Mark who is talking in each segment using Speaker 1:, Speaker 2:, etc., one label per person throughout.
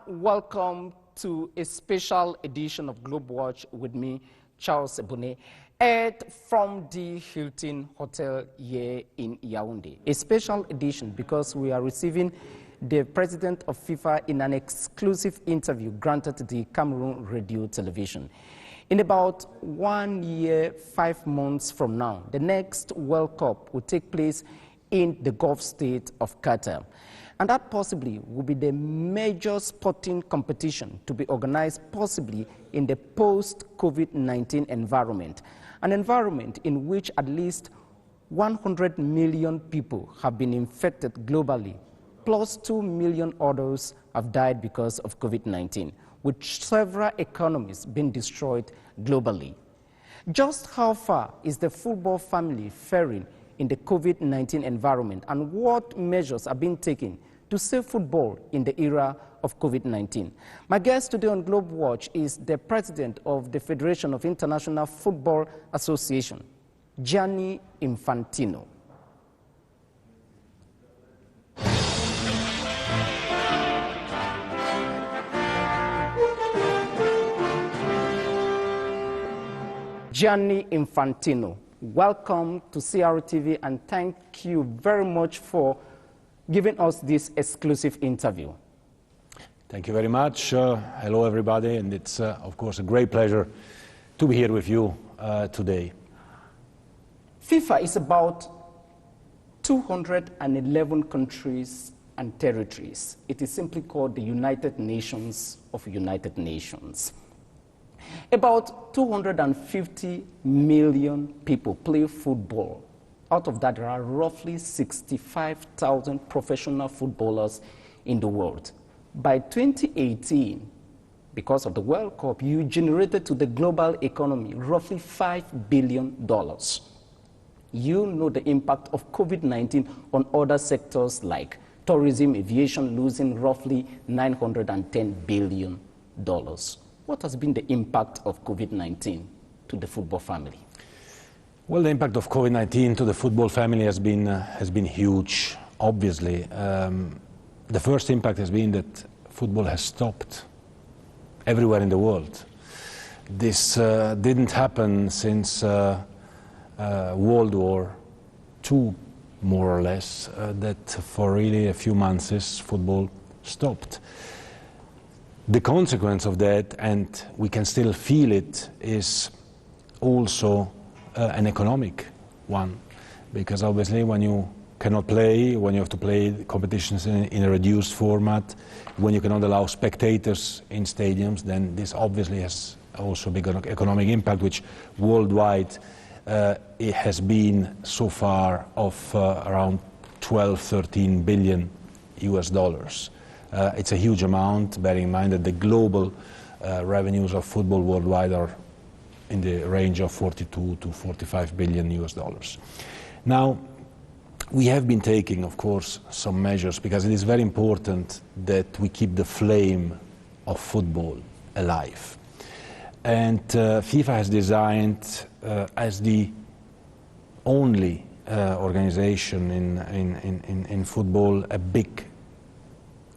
Speaker 1: Welcome to a special edition of GLOBEWATCH with me, Charles EBUNE, from the Hilton Hotel here in Yaoundé. A special edition because we are receiving the president of FIFA in an exclusive interview granted to the Cameroon Radio Television. In about 1 year, 5 months from now, the next World Cup will take place in the Gulf state of Qatar. And that possibly will be the major sporting competition to be organized possibly in the post-COVID-19 environment, an environment in which at least 100 million people have been infected globally, plus 2 million others have died because of COVID-19, with several economies being destroyed globally. Just how far is the football family faring in the COVID-19 environment, and what measures are being taken to save football in the era of COVID-19? My guest today on GLOBEWATCH is the president of the Federation of International Football Association, Gianni Infantino. Gianni Infantino, welcome to CRTV, and thank you very much for giving us this exclusive interview.
Speaker 2: Thank you very much. Hello, everybody, and it's, of course, a great pleasure to be here with you today.
Speaker 1: FIFA is about 211 countries and territories. It is simply called the United Nations of United Nations. About 250 million people play football. Out of that, there are roughly 65,000 professional footballers in the world. By 2018, because of the World Cup, you generated to the global economy roughly $5 billion. You know the impact of COVID-19 on other sectors like tourism, aviation, losing roughly $910 billion. What has been the impact of COVID-19 to the football family?
Speaker 2: Well, the impact of COVID-19 to the football family has been huge, obviously. The first impact has been that football has stopped everywhere in the world. This didn't happen since World War II, more or less, that for really a few months football stopped. The consequence of that, and we can still feel it, is also an economic one, because obviously when you cannot play, when you have to play competitions in a reduced format, when you cannot allow spectators in stadiums, then this obviously has also a big economic impact, which worldwide it has been so far of around 12–13 billion US dollars. It's a huge amount, bearing in mind that the global revenues of football worldwide are in the range of 42–45 billion US dollars. Now, we have been taking, of course, some measures, because it is very important that we keep the flame of football alive. And FIFA has designed, as the only organization in football, a big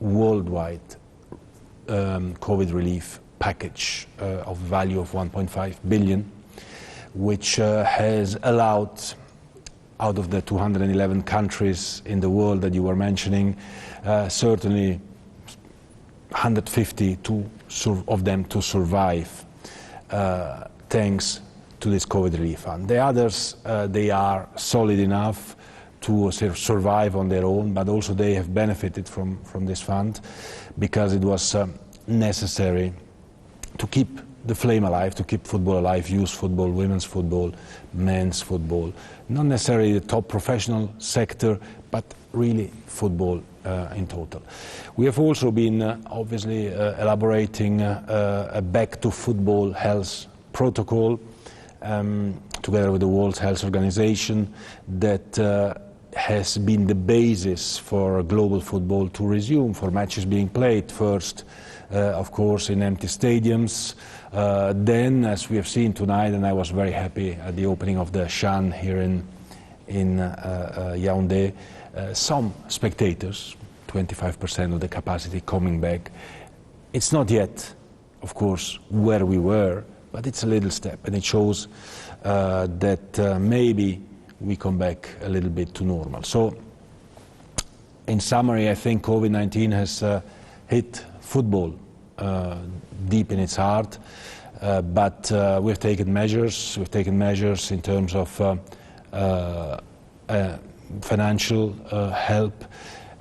Speaker 2: worldwide COVID relief package of value of 1.5 billion, which has allowed, out of the 211 countries in the world that you were mentioning, certainly 150 of them to survive thanks to this COVID relief fund. The others, they are solid enough to survive on their own, but also they have benefited from this fund because it was necessary to keep the flame alive, to keep football alive, youth football, women's football, men's football. Not necessarily the top professional sector, but really football in total. We have also been obviously elaborating a back-to-football health protocol together with the World Health Organization that has been the basis for global football to resume, for matches being played first, of course, in empty stadiums. Then, as we have seen tonight, and I was very happy at the opening of the Shan here in It's not yet, of course, where we were, but it's a little step, and it shows that maybe we come back a little bit to normal. So, in summary, I think COVID-19 has hit football deep in its heart, but we've taken measures. We've taken measures in terms of financial help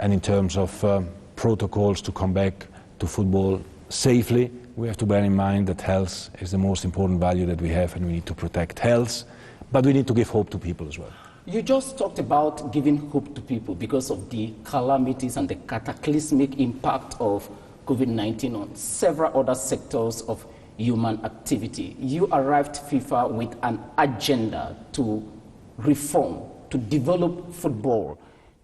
Speaker 2: and in terms of protocols to come back to football safely. We have to bear in mind that health is the most important value that we have, and we need to protect health, but we need to give hope to people as well.
Speaker 1: You just talked about giving hope to people because of the calamities and the cataclysmic impact of COVID-19 on several other sectors of human activity. You arrived FIFA with an agenda to reform, to develop football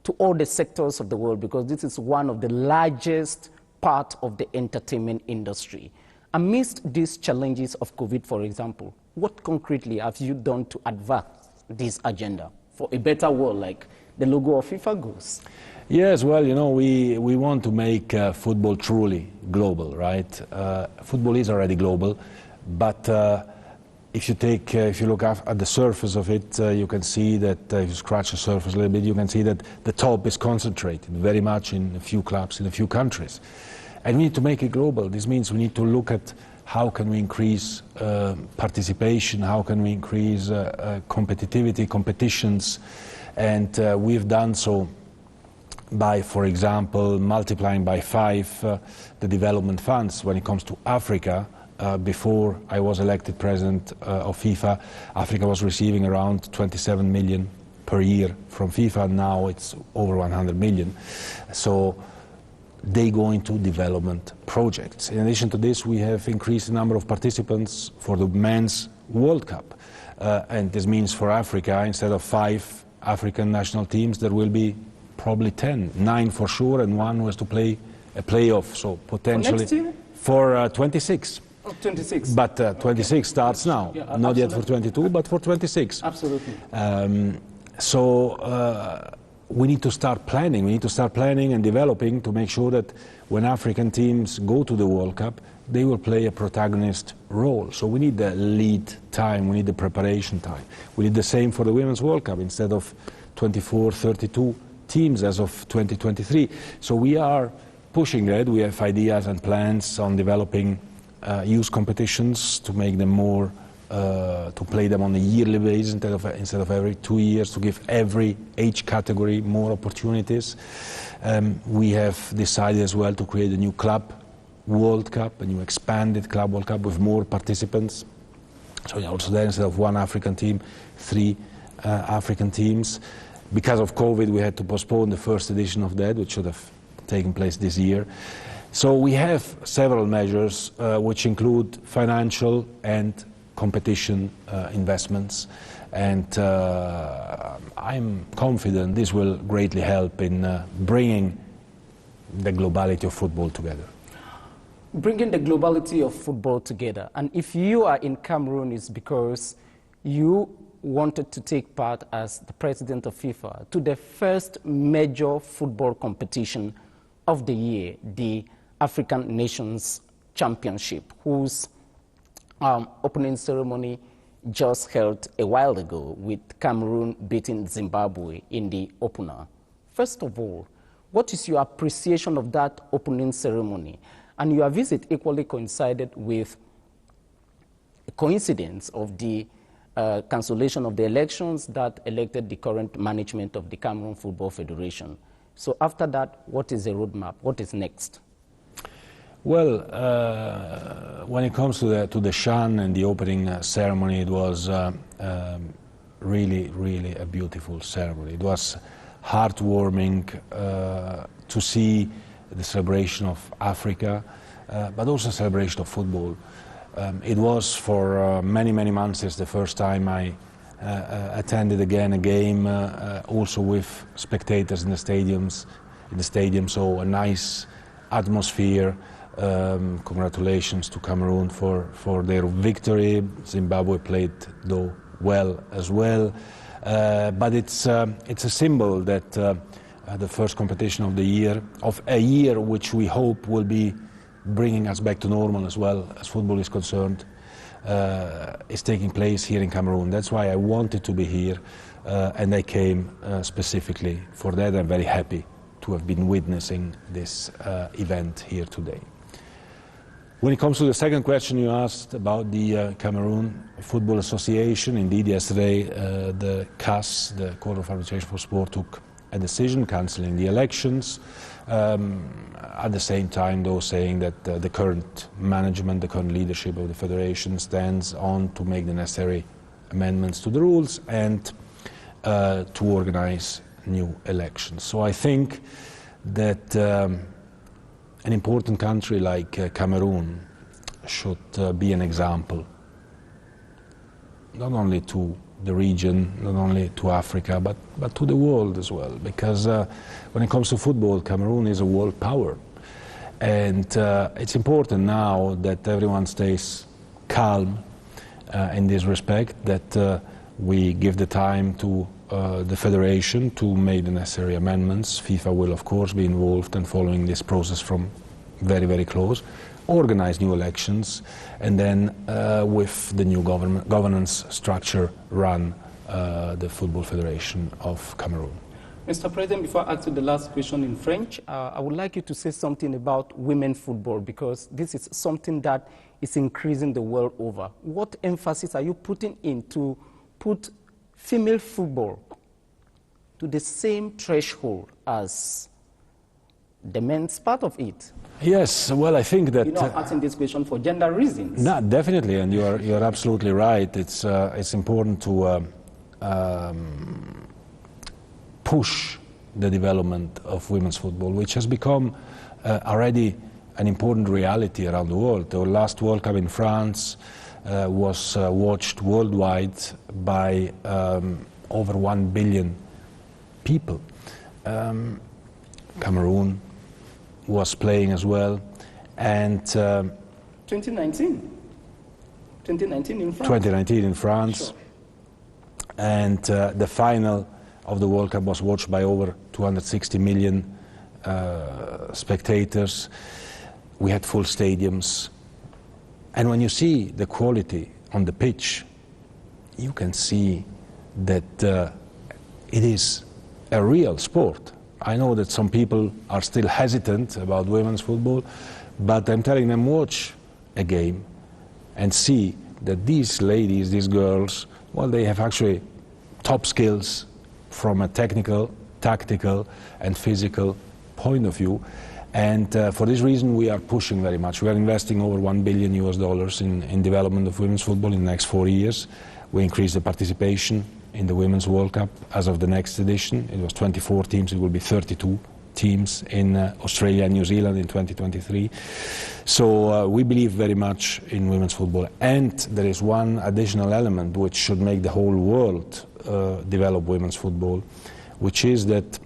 Speaker 1: to all the sectors of the world, because this is one of the largest part of the entertainment industry. Amidst these challenges of COVID, for example, what concretely have you done to advance this agenda for a better world, like the logo of FIFA goes?
Speaker 2: Yes, well, you know, we want to make football truly global, right? Football is already global, but if you look at the surface of it, you can see that if you scratch the surface a little bit, you can see that the top is concentrated very much in a few clubs, in a few countries. And we need to make it global. This means we need to look at how can we increase participation, how can we increase competitivity, competitions, and we've done so by, for example, multiplying by 5 the development funds. When it comes to Africa, before I was elected president of FIFA, Africa was receiving around 27 million per year from FIFA. Now it's over 100 million. So they go into development projects. In addition to this, we have increased the number of participants for the Men's World Cup. And this means for Africa, instead of 5 African national teams, there will be probably 10, 9 for sure, and 1 who has to play a playoff. So potentially
Speaker 1: For next year?
Speaker 2: For 26.
Speaker 1: Oh, 26.
Speaker 2: But 26 starts now.
Speaker 1: Yeah,
Speaker 2: Not
Speaker 1: absolutely.
Speaker 2: yet for 22, but for 26.
Speaker 1: Absolutely.
Speaker 2: We need to start planning. We need to start planning and developing to make sure that when African teams go to the World Cup, they will play a protagonist role. So we need the lead time, we need the preparation time. We need the same for the Women's World Cup, instead of 24, 32 teams as of 2023. So we are pushing that. We have ideas and plans on developing youth competitions to make them more, to play them on a yearly basis instead of every 2 years, to give every age category more opportunities. We have decided as well to create a new Club World Cup, a new expanded Club World Cup with more participants. So also there, instead of 1 African team, 3 African teams. Because of COVID, we had to postpone the first edition of that, which should have taken place this year. So we have several measures which include financial and competition investments, and I'm confident this will greatly help in bringing the globality of football together.
Speaker 1: Bringing the globality of football together. And if you are in Cameroon, it's because you wanted to take part as the president of FIFA to the first major football competition of the year, the African Nations Championship, whose opening ceremony just held a while ago, with Cameroon beating Zimbabwe in the opener. First of all, what is your appreciation of that opening ceremony? And your visit equally coincided with a coincidence of the cancellation of the elections that elected the current management of the Cameroon Football Federation. So after that, what is the roadmap? What is next?
Speaker 2: Well, when it comes to the Shan and the opening ceremony, it was really, really a beautiful ceremony. It was heartwarming to see the celebration of Africa, but also a celebration of football. It was for many, many months the first time I attended again a game, also with spectators in the stadium, so a nice atmosphere. Congratulations to Cameroon for their victory. Zimbabwe played, though, well as well. But it's a symbol that the first competition of the year, of a year which we hope will be bringing us back to normal as well as football is concerned is taking place here in Cameroon. That's why I wanted to be here and I came specifically for that. I'm very happy to have been witnessing this event here today. When it comes to the second question you asked about the Cameroon Football Association, indeed yesterday the CAS, the Court of Arbitration for Sport, took a decision cancelling the elections. At the same time, though, saying that the current management, the current leadership of the federation stands on to make the necessary amendments to the rules and to organize new elections. So I think that an important country like Cameroon should be an example, not only to the region, not only to Africa, but to the world as well. Because when it comes to football, Cameroon is a world power. And it's important now that everyone stays calm in this respect, that we give the time to the federation to make the necessary amendments. FIFA will, of course, be involved and following this process from very, very close, organize new elections, and then with the new governance structure run the Football Federation of Cameroon.
Speaker 1: Mr. President, before I ask you the last question in French, I would like you to say something about women football, because this is something that is increasing the world over. What emphasis are you putting in to put female football to the same threshold as the men's part of it?
Speaker 2: Yes, well, I think that...
Speaker 1: You're not asking this question for gender reasons.
Speaker 2: No, definitely, and you're absolutely right. It's important to push the development of women's football, which has become already an important reality around the world. The last World Cup in France was watched worldwide by over 1 billion people. Cameroon was playing as well, and
Speaker 1: 2019 in France.
Speaker 2: 2019 in France,
Speaker 1: sure.
Speaker 2: And the final of the World Cup was watched by over 260 million spectators. We had full stadiums, and when you see the quality on the pitch, you can see that it is a real sport. I know that some people are still hesitant about women's football, but I'm telling them, watch a game and see that these ladies, these girls, well, they have actually top skills from a technical, tactical and physical point of view. And for this reason we are pushing very much. We are investing over $1 billion in development of women's football in the next 4 years. We increase the participation in the Women's World Cup as of the next edition. It was 24 teams, it will be 32 teams in Australia and New Zealand in 2023. So we believe very much in women's football. And there is one additional element which should make the whole world develop women's football, which is that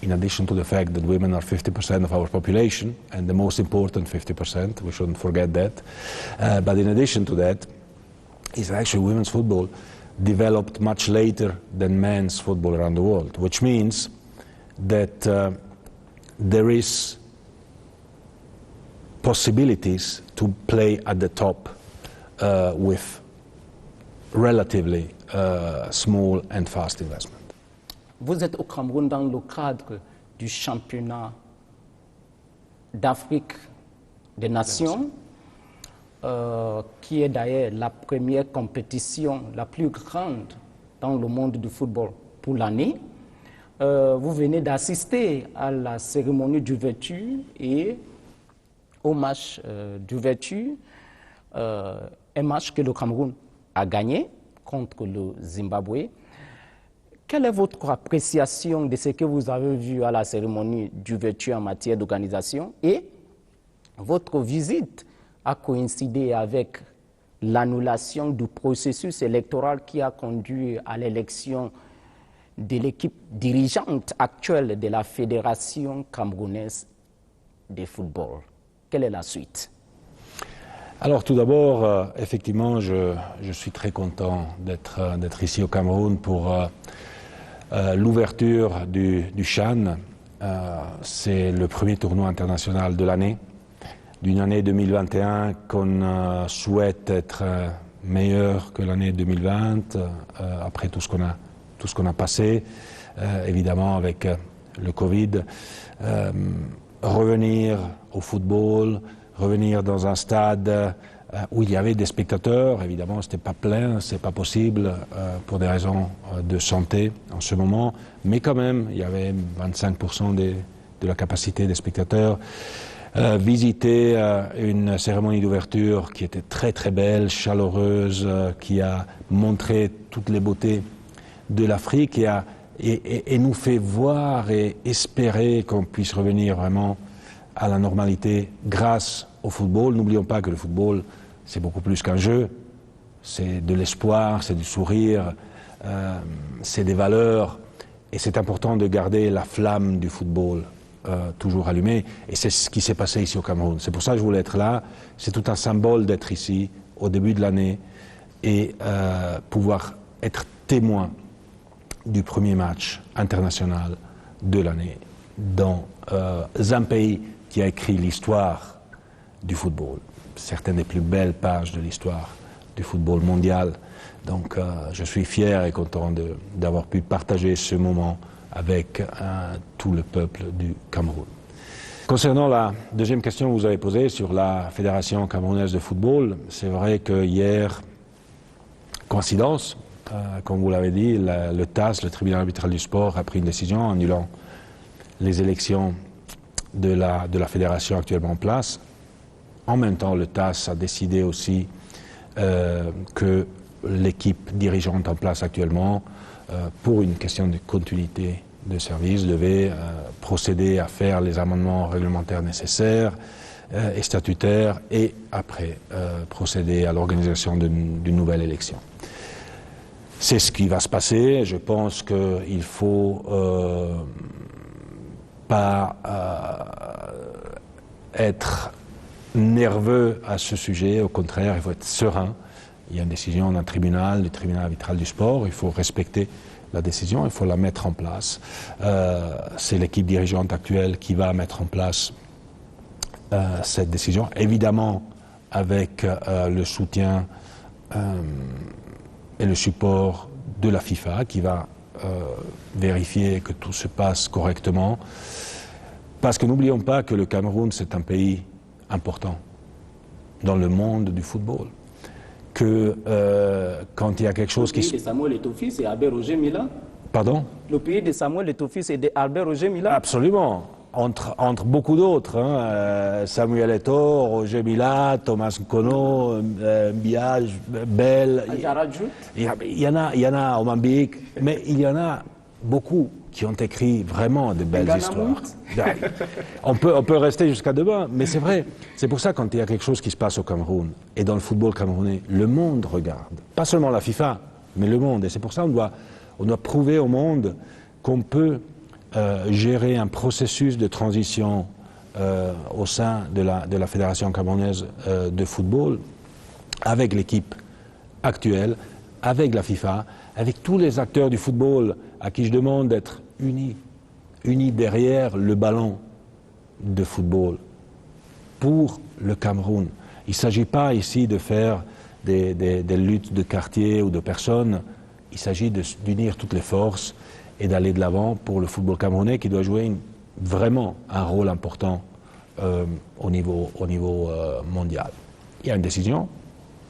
Speaker 2: in addition to the fact that women are 50% of our population, and the most important 50%, we shouldn't forget that, but in addition to that, is actually women's football developed much later than men's football around the world, which means that there is possibilities to play at the top with relatively small and fast investment.
Speaker 1: Vous êtes au Cameroun dans le cadre du championnat d'Afrique des Nations, qui est d'ailleurs la première compétition la plus grande dans le monde du football pour l'année. Vous venez d'assister à la cérémonie d'ouverture et au match d'ouverture, un match que le Cameroun a gagné contre le Zimbabwe. Quelle est votre appréciation de ce que vous avez vu à la cérémonie d'ouverture en matière d'organisation, et votre visite a coïncidé avec l'annulation du processus électoral qui a conduit à l'élection de l'équipe dirigeante actuelle de la Fédération camerounaise de football? Quelle est la suite?
Speaker 2: Alors tout d'abord, effectivement, je suis très content d'être ici au Cameroun pour l'ouverture du CHAN. C'est le premier tournoi international de l'année d'une année 2021 qu'on souhaite être meilleure que l'année 2020, après tout ce qu'on a passé, évidemment avec le Covid. Revenir au football, revenir dans un stade où il y avait des spectateurs, évidemment c'était pas plein, c'est pas possible pour des raisons de santé en ce moment, mais quand même il y avait 25% de la capacité des spectateurs. Visiter une cérémonie d'ouverture qui était très très belle, chaleureuse, qui a montré toutes les beautés de l'Afrique et nous fait voir et espérer qu'on puisse revenir vraiment à la normalité grâce au football. N'oublions pas que le football, c'est beaucoup plus qu'un jeu, c'est de l'espoir, c'est du sourire, c'est des valeurs, et c'est important de garder la flamme du football toujours allumée, et c'est ce qui s'est passé ici au Cameroun. C'est pour ça que je voulais être là, c'est tout un symbole d'être ici au début de l'année et pouvoir être témoin du premier match international de l'année dans un pays qui a écrit l'histoire du football, certaines des plus belles pages de l'histoire du football mondial. Donc je suis fier et content d'avoir pu partager ce moment avec tout le peuple du Cameroun. Concernant la deuxième question que vous avez posée sur la Fédération camerounaise de football, c'est vrai que hier, coïncidence, comme vous l'avez dit, le TAS, le tribunal arbitral du sport, a pris une décision annulant les élections de la fédération actuellement en place. En même temps, le TAS a décidé aussi que l'équipe dirigeante en place actuellement, pour une question de continuité de service, devait procéder à faire les amendements réglementaires nécessaires et statutaires et après procéder à l'organisation d'une nouvelle élection. C'est ce qui va se passer. Je pense qu'il ne faut pas être nerveux à ce sujet. Au contraire, il faut être serein. Il y a une décision d'un tribunal, du tribunal arbitral du sport. Il faut respecter la décision, il faut la mettre en place. C'est l'équipe dirigeante actuelle qui va mettre en place cette décision. Évidemment, avec le soutien et le support de la FIFA qui va vérifier que tout se passe correctement. Parce que n'oublions pas que le Cameroun, c'est un pays important dans le monde du football. Que quand il y a quelque chose qui...
Speaker 1: Le pays de Samuel Eto'o, c'est Albert Roger Mila.
Speaker 2: Pardon?
Speaker 1: Le pays de Samuel Eto'o, c'est Albert Roger Mila.
Speaker 2: Absolument. Entre beaucoup d'autres, hein, Samuel Eto'o, Roger Mila, Thomas Nkono, Biage, Bell, il y en a au Mambik, mais il y en a beaucoup qui ont écrit vraiment de belles histoires. On peut rester jusqu'à demain, mais c'est vrai. C'est pour ça, quand il y a quelque chose qui se passe au Cameroun, et dans le football camerounais, le monde regarde. Pas seulement la FIFA, mais le monde. Et c'est pour ça qu'on doit prouver au monde qu'on peut gérer un processus de transition au sein de la Fédération camerounaise de football, avec l'équipe actuelle, avec la FIFA, avec tous les acteurs du football à qui je demande d'être unis derrière le ballon de football pour le Cameroun. Il ne s'agit pas ici de faire des luttes de quartier ou de personnes, il s'agit d'unir toutes les forces et d'aller de l'avant pour le football camerounais qui doit jouer vraiment un rôle important au niveau mondial. Il y a une décision,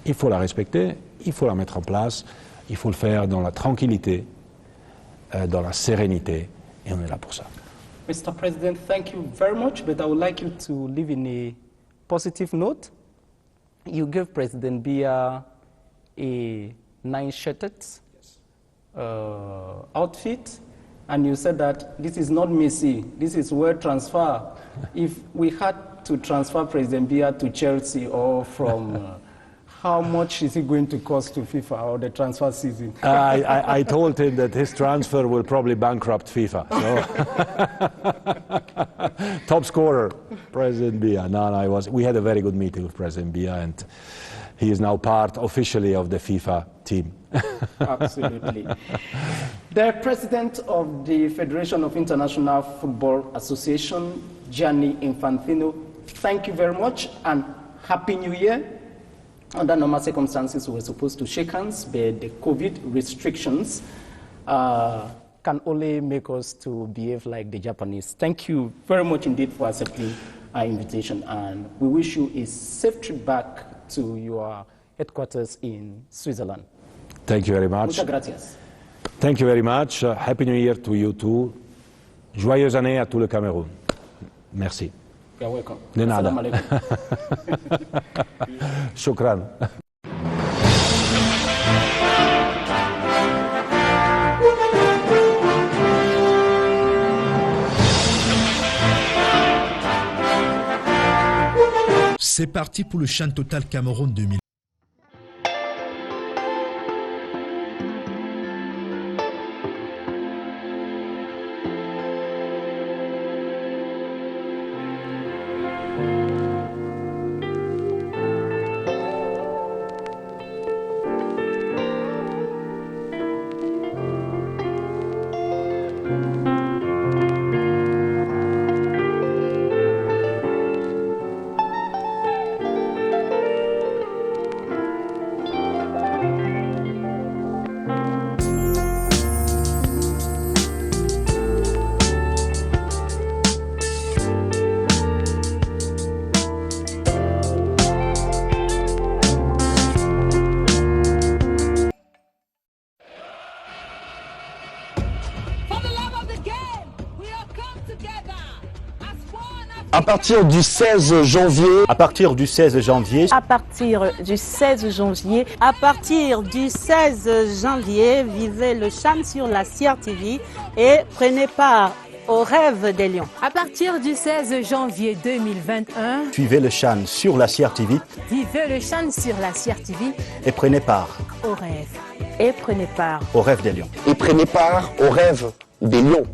Speaker 2: il faut la respecter, il faut la mettre en place, il faut le faire dans la tranquillité, dans la sérénité, et on est là pour ça.
Speaker 1: Mr. President, thank you very much, but I would like you to leave in a positive note. You gave President Biya a nine-shirted outfit, and you said that this is not Messi, this is where transfer. If we had to transfer President Biya to Chelsea or from... how much is it going to cost to FIFA or the transfer season?
Speaker 2: I told him that his transfer will probably bankrupt FIFA. So. Top scorer, President Biya. No, we had a very good meeting with President Biya, and he is now part officially of the FIFA team.
Speaker 1: Absolutely. The president of the Federation of International Football Association, Gianni Infantino, thank you very much and Happy New Year. Under normal circumstances, we were supposed to shake hands, but the COVID restrictions can only make us to behave like the Japanese. Thank you very much indeed for accepting our invitation, and we wish you a safe trip back to your headquarters in Switzerland.
Speaker 2: Thank you very much.
Speaker 1: Muchas gracias.
Speaker 2: Thank you very much. Happy New Year to you too. Joyeuse année à tout le Cameroun. Merci.
Speaker 1: You're welcome.
Speaker 2: De nada.
Speaker 1: Assalamu alaikum.
Speaker 2: Shukran.
Speaker 3: C'est parti pour le Chan Total Cameroun 2000.
Speaker 4: À partir du 16 janvier.
Speaker 5: À partir du 16 janvier.
Speaker 6: À partir du 16 janvier. À partir du 16 janvier, vivez le Chan sur la CRTV et prenez part au rêve des lions.
Speaker 7: À partir du 16 janvier 2021,
Speaker 5: suivez le Chan sur la CRTV.
Speaker 7: Vivez le Chan sur la CRTV
Speaker 5: et prenez part
Speaker 6: au rêve. Et prenez part
Speaker 5: au rêve des lions.
Speaker 4: Et prenez part au rêve des lions.